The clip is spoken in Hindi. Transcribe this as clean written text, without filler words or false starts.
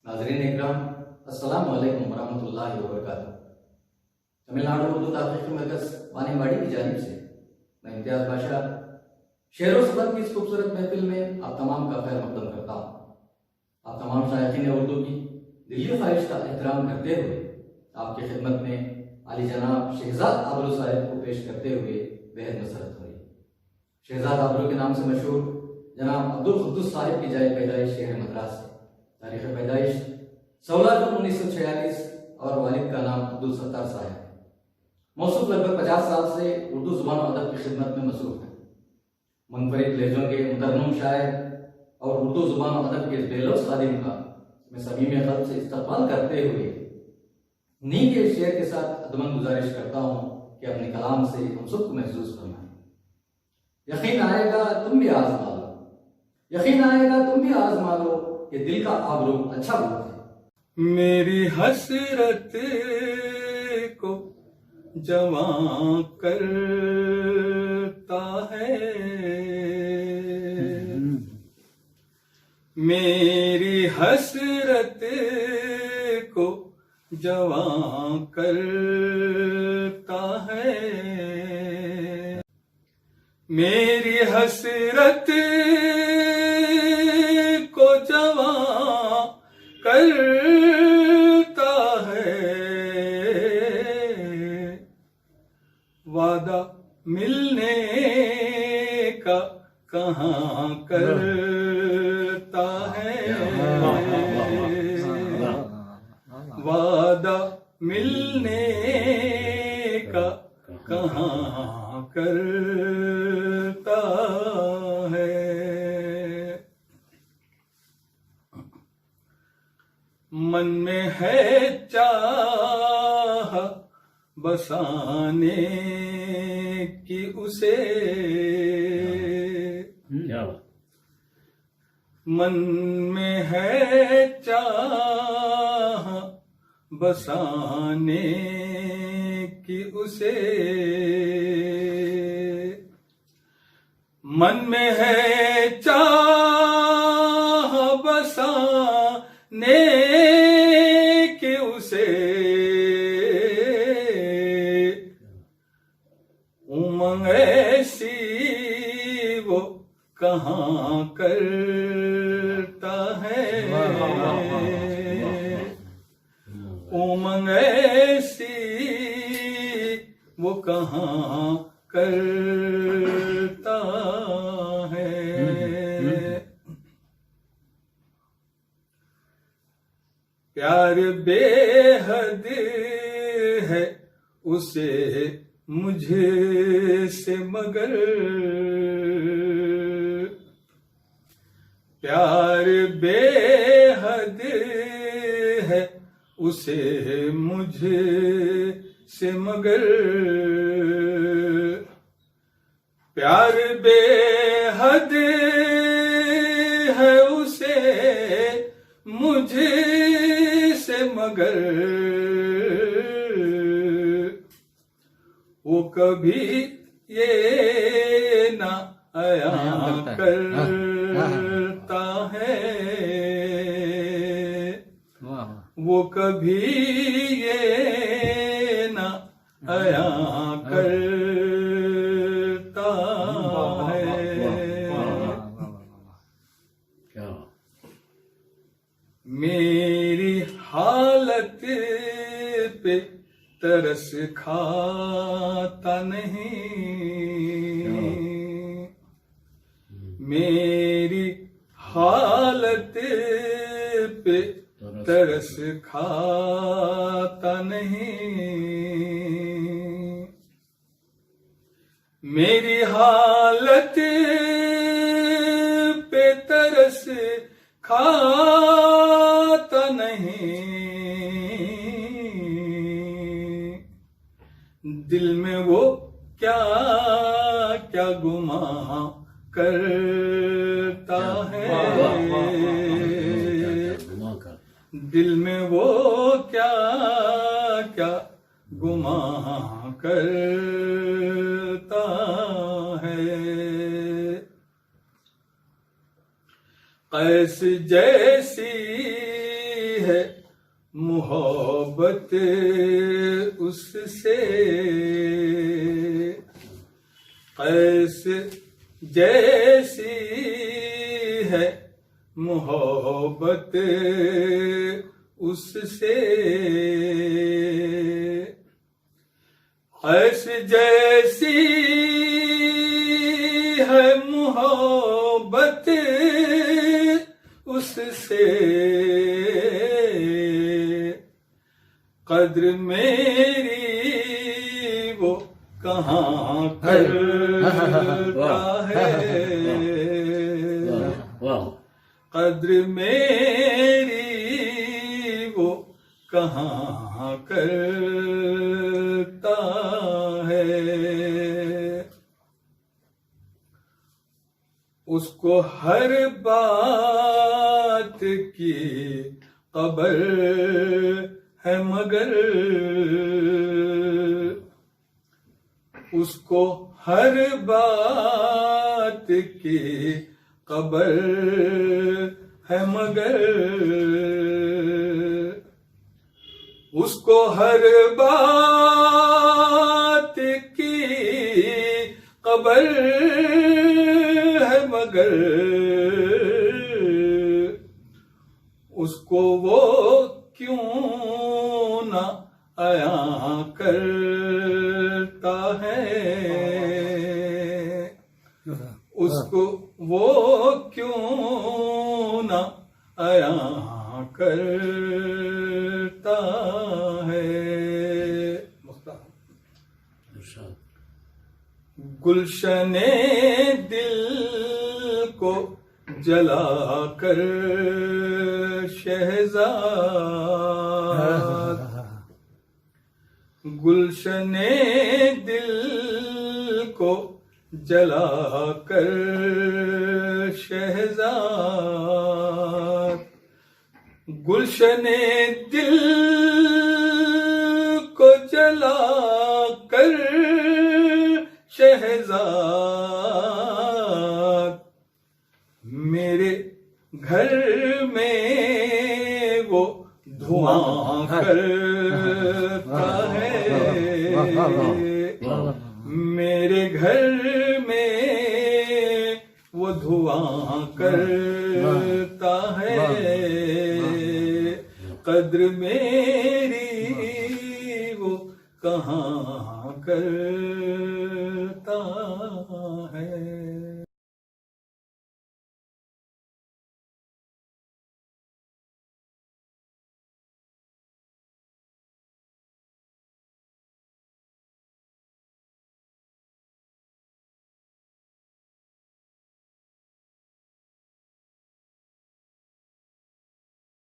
नाज़रीन इकराम, अस्सलाम वालेकुम वरहमतुल्लाहि वबरकातुहू। तमिलनाडु उर्दू तहक़ीक़ी मरकज़ वानीवाड़ी की जानिब से मैं इम्तियाज़ बादशाह शेर व सबक की इस खूबसूरत महफिल में आप तमाम का खैर मक़दम करता हूँ। आप तमाम शायकीन उर्दू की दिली ख्वाहिश का एहतराम करते हुए आपकी खिदमत में आली जनाब शहजाद आबरू साहिब को पेश करते हुए बेहद मसरत हुई। शहजाद आबरू के नाम से मशहूर जनाब अब्दुल कुद्दूस साहिब की जाए पैदाइश शहर मद्रास है। तारीख़ पैदाइश 16 जून 1946 और वालिद का नाम अब्दुल सत्तार साहिब है। मौसूफ लगभग 50 साल से उर्दू ज़ुबान और अदब की खिदमत में मसरूफ़ है। मुनफरिद लहजों के मुतरन्नुम शायर और उर्दू ज़ुबान और अदब के बेलौस खादिम का मैं समीम क़ल्ब से इस्तक़बाल करते हुए नी के शेर के साथ अदमन गुजारिश करता हूँ कि अपने कलाम से हम सबको महसूस फरमाएं। यकीन आएगा तुम भी आज़मा लो, यकीन आएगा तुम भी आज़मा लो कि दिल का आबरू अच्छा बहुत है। मेरी हसरत को जवां करता है, मेरी हसरत को जवां करता है, मेरी हसरत को जवां करता है। वादा मिलने का कहाँ करता है, वादा मिलने का कहाँ करता है। मन में है चाह बसाने की उसे, मन में है चाह बसाने की उसे, मन में है चाह बसाने के उसे, उमंग ऐसी वो कहाँ करता है, उमंग ऐसी वो कहाँ करता है। प्यार बेहद है उसे मुझे से मगर, प्यार बेहद है उसे मुझे से मगर, प्यार बेहद है उसे मुझे से मगर, वो कभी ये ना आया करता है, वो कभी ये ना आया करता है। मेरी हालत पे तरस खाता नहीं, मेरी हालत पे तरस खाता नहीं, मेरी हालत पे तरस खाता नहीं, दिल में वो क्या क्या गुमां करता है, दिल में वो क्या क्या गुमां करता कैस जैसी है मोहब्बत उससे, कैसे जैसी है मोहब्बत उससे, ऐसे जैसी है मोहब्बत उससे, कद्र मेरी वो कहाँ करता है, कद्र मेरी वो कहाँ करता है। उसको हर बात की खबर है मगर, उसको हर बात की खबर है मगर, उसको हर बात की खबर है मगर, उसको वो क्यों ना आया करता है, उसको वो क्यों ना आया करता है। गुलशने दिल को जलाकर शहज़ाद, गुलशने दिल को जलाकर शहज़ाद, गुलशने दिल को जलाकर शहज़ाद, मेरे घर में वो धुआं करता है, मेरे घर में वो धुआं करता है, कद्र मेरी वो कहाँ